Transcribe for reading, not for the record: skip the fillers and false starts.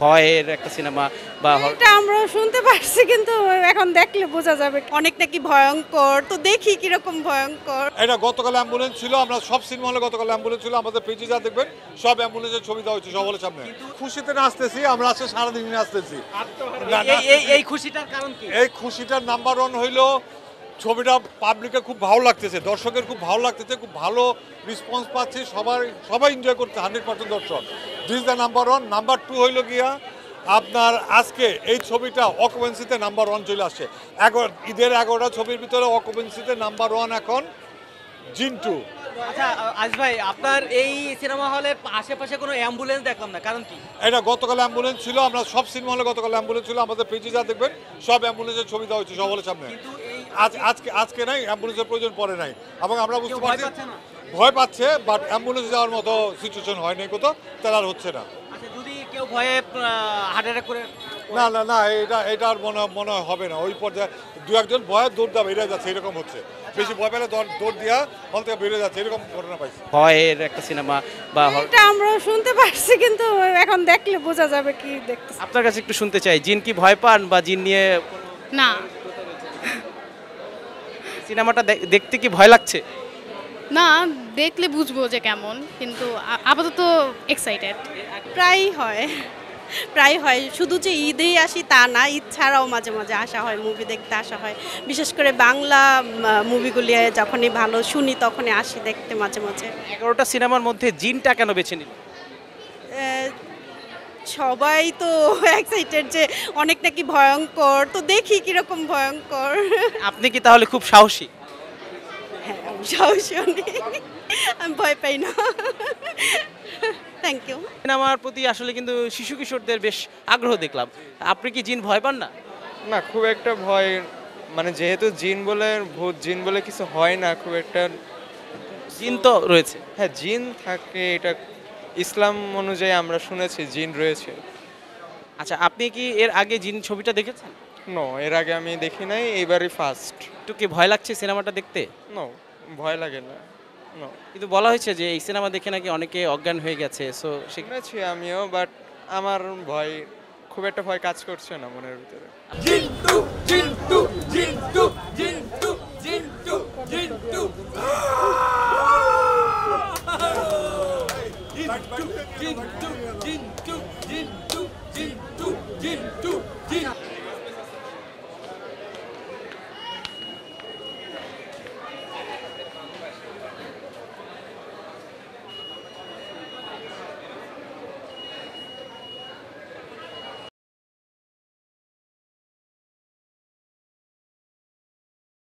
ভয়ের একটা সিনেমা বা এটা আমরা শুনতে পারছি কিন্তু এখন দেখলে বোঝা যাবে অনেক নাকি ভয়ঙ্কর, তো দেখি কিরকম ভয়ঙ্কর। এটা গতকাল অ্যাম্বুলেন্স ছিল, আমরা সব সিনেমা হলে গতকাল অ্যাম্বুলেন্স ছিল, আমাদের পেজে যা দেখবেন সব অ্যাম্বুলেন্সের ছবি দেওয়া হচ্ছে সব হলের সামনে। খুশিতে নাচতেছি আমরা, আজকে সারাদিন নাচতেছি। এই খুশিটার কারণ কি? এই খুশিটার নাম্বার ওয়ান হইলো ছবিটা পাবলিকের খুব ভালো লাগতেছে, দর্শকের খুব ভালো লাগতেছে, খুব ভালো রেসপন্স পাচ্ছি, সবাই এনজয় করতে 100% দর্শক। This the number one. Number two হইলো গিয়া আপনার আজকে এই ছবিটা অকুপেন্সিতে নাম্বার ওয়ান চলে আসছে। ঈদের 11টা ছবির ভিতরে অকুপেন্সিতে নাম্বার ওয়ান এখন জিন 2। আচ্ছা আজ ভাই, আপনার এই সিনেমা হলের আশেপাশে কোনো অ্যাম্বুলেন্স দেখলাম না, কারণ কি? এটা গতকাল অ্যাম্বুলেন্স ছিল, আমরা সব সিনেমা হলে গতকাল অ্যাম্বুলেন্স ছিল, আমাদের পেজে যা দেখবেন সব অ্যাম্বুলেন্সের ছবি দেওয়া হচ্ছে সব হলের সামনে। আজকে নাই, অ্যাম্বুলেন্সের প্রয়োজন পড়ে নাই, এবং আমরা বুঝতে পারছি ভয় পাচ্ছে, বাট অ্যাম্বুলেন্স যাওয়ার মতো সিচুয়েশন হয় নাই কোথাও, তার আর হচ্ছে না। আচ্ছা, যদি কেউ ভয়ে হার্ট অ্যাটাক করে? না না না, এটা আর মনে হয় হবে না। ওই পর্যায়ে দু একজন ভয়ে দৌড় দেওয়া বেরিয়ে যাচ্ছে, এরকম হচ্ছে। বেশি ভয় পেলে দৌড় দিয়া হল থেকে বেরিয়ে যাচ্ছে, এরকম ঘটনা পাইছি। ভয়ের একটা সিনেমা বা এটা আমরা শুনতে পারছি কিন্তু এখন দেখলে বোঝা যাবে কি দেখতেছি। আপনার কাছে একটু শুনতে চাই, জিন কি ভয় পান বা জিন নিয়ে না সিনেমাটা দেখতে কি ভয় লাগছে? না, দেখলে বুঝবো যে কেমন, কিন্তু আপাতত এক্সাইটেড। প্রায় হয় শুধু যে ঈদেই আসি তা না, ঈদ ছাড়াও মাঝে মাঝে আসা হয়, মুভি দেখতে আসা হয়। বিশেষ করে বাংলা মুভিগুলি যখনই ভালো শুনি তখনই আসি দেখতে মাঝে মাঝে। 11টা সিনেমার মধ্যে জিনটা কেন বেছে নিল? সবাই তো এক্সাইটেড যে অনেক নাকি ভয়ঙ্কর, তো দেখি কিরকম ভয়ঙ্কর। আপনি কি তাহলে খুব সাহসী? হ্যাঁ, আমি সাহসী অনেক, আমি ভয় পাই না। Thank you. সিনেমার প্রতি আসলে কিন্তু শিশু কিশোরদের বেশ আগ্রহ দেখলাম। আপনি কি জিন ভয় পান না? না, খুব একটা ভয়, মানে যেহেতু জিন বলে, ভূত জিন বলে কিছু হয় না খুব একটা। জিন তো রয়েছে। হ্যাঁ, জিন থাকে, এটা ইসলাম অনুযায়ী আমরা শুনেছি জিন রয়েছে। আচ্ছা, আপনি কি এর আগে জিন ছবিটা দেখেছেন? নো, এর আগে আমি দেখি নাই, এইবারই ফার্স্ট। একটু কি ভয় লাগছে সিনেমাটা দেখতে? নো, ভয় লাগে না। নো, কিন্তু বলা হয়েছে যে এই সিনেমা দেখে নাকি অনেকে অজ্ঞান হয়ে গেছে, সো শুনেছি আমিও, বাট আমার ভয়, খুব একটা ভয় কাজ করছে না মনের ভিতরে। জিন্টু জিন্টু জিন্টু জিন্টু জিন্টু জিন্টু জিন্টু জিন্টু জিন্টু জিন্টু জিন্টু জিন্টু